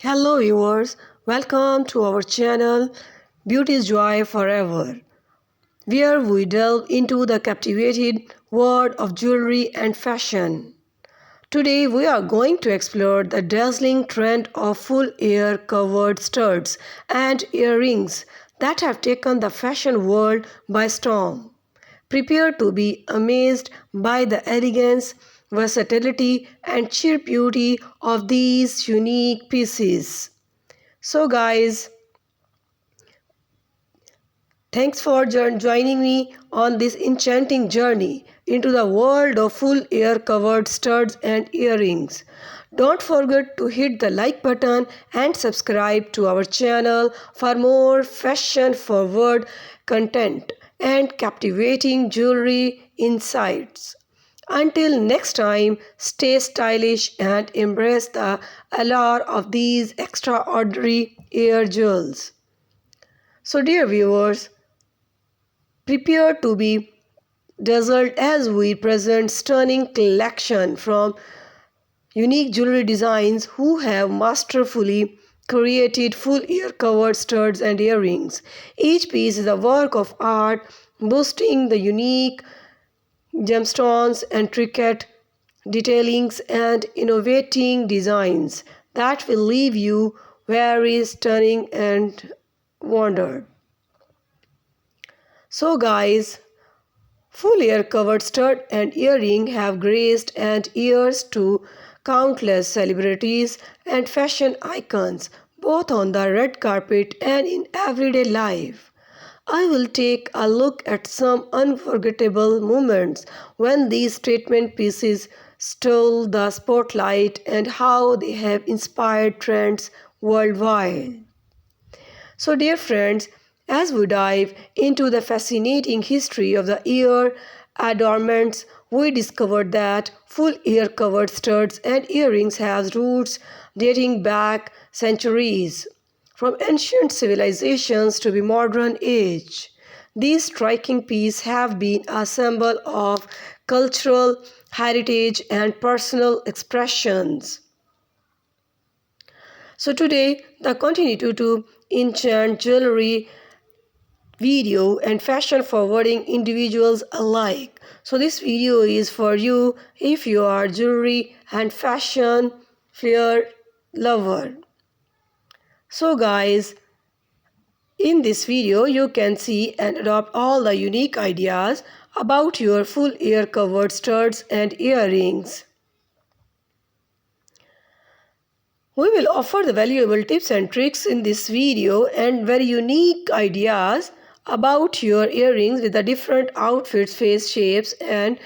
Hello viewers, welcome to our channel Beauty's Joy Forever, where we delve into the captivating world of jewelry and fashion. Today we are going to explore the dazzling trend of full ear covered studs and earrings that have taken the fashion world by storm. Prepare to be amazed by the elegance, versatility, and sheer beauty of these unique pieces. So, guys, thanks for joining me on this enchanting journey into the world of full ear covered studs and earrings. Don't forget to hit the like button and subscribe to our channel for more fashion forward content and captivating jewelry insights. Until next time, stay stylish and embrace the allure of these extraordinary ear jewels. So, dear viewers, prepare to be dazzled as we present stunning collection from unique jewelry designs who have masterfully created full ear covered studs and earrings. Each piece is a work of art, boasting the unique gemstones, intricate detailings, and innovating designs that will leave you very stunning and wondered. So, guys, full ear covered stud and earring have graced and ears to countless celebrities and fashion icons, both on the red carpet and in everyday life. I will take a look at some unforgettable moments when these statement pieces stole the spotlight and how they have inspired trends worldwide. So, dear friends, as we dive into the fascinating history of the ear adornments, we discovered that full ear covered studs and earrings have roots dating back centuries, from ancient civilizations to the modern age. These striking pieces have been a symbol of cultural heritage and personal expressions. So today, the continue to enchant jewelry, video, and fashion forwarding individuals alike. So this video is for you if you are jewelry and fashion flair lover. So guys, in this video you can see and adopt all the unique ideas about your full ear covered studs and earrings. We will offer the valuable tips and tricks in this video and very unique ideas about your earrings with the different outfits, face shapes, and